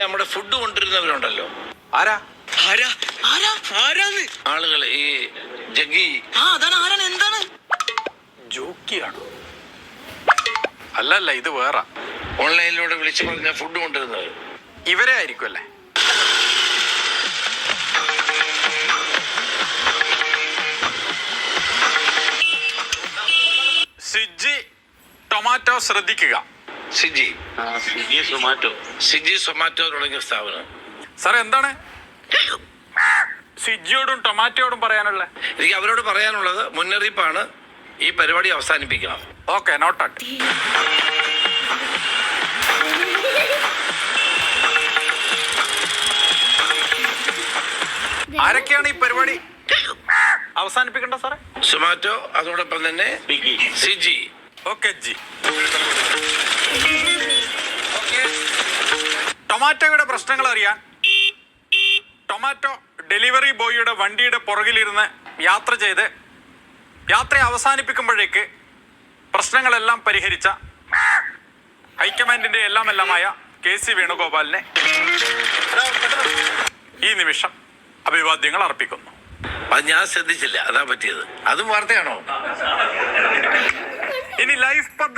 നമ്മുടെ ഫുഡ് കൊണ്ടിരുന്നവരുണ്ടല്ലോ, ആരാ ആരാ ആരാ ആരാന്ന് ആളുകൾ ഈ ജഗ്ഗി. അതാണ് ആരാണ് എന്താണ് ജോക്കിയാണോ? അല്ലല്ല, ഇത് വേറെ. ഓൺലൈനിലൂടെ വിളിച്ചു പറഞ്ഞ ഫുഡ് കൊണ്ടിരുന്നത് ഇവരെ ആയിരിക്കും അല്ലേ? സ്വിഗ്ഗി ടൊമാറ്റോ ശ്രദ്ധിക്കുക. സ്വിഗ്ഗി സൊമാറ്റോ തുടങ്ങിയ സ്ഥാപനം. സാർ എന്താണ് സ്വിഗ്ഗിയോടും ടൊമാറ്റോയോടും പറയാനുള്ള? എനിക്ക് അവരോട് പറയാനുള്ളത് മുന്നറിയിപ്പാണ്, ഈ പരിപാടി അവസാനിപ്പിക്കണം. Okay, noted. ആരൊക്കെയാണ് ഈ പരിപാടി അവസാനിപ്പിക്കേണ്ട സാറേ? സൊമാറ്റോ, അതോടൊപ്പം തന്നെ സ്വിഗ്ഗി. Okay G. ടൊമാറ്റോയുടെ പ്രശ്നങ്ങൾ അറിയാൻ ടൊമാറ്റോ ഡെലിവറി ബോയിയുടെ വണ്ടിയുടെ പുറകിലിരുന്ന് യാത്ര ചെയ്ത് യാത്ര അവസാനിപ്പിക്കുമ്പോഴേക്ക് പ്രശ്നങ്ങളെല്ലാം പരിഹരിച്ച ഹൈക്കമാൻഡിന്റെ എല്ലാമായ KC വേണുഗോപാലിനെ ഈ നിമിഷം അഭിവാദ്യങ്ങൾ അർപ്പിക്കുന്നു. അത് ഞാൻ ശ്രദ്ധിച്ചില്ല, അതാ പറ്റിയത്. അതും വാർത്തയാണോ? ഇനി ലൈഫ് പദ്ധതി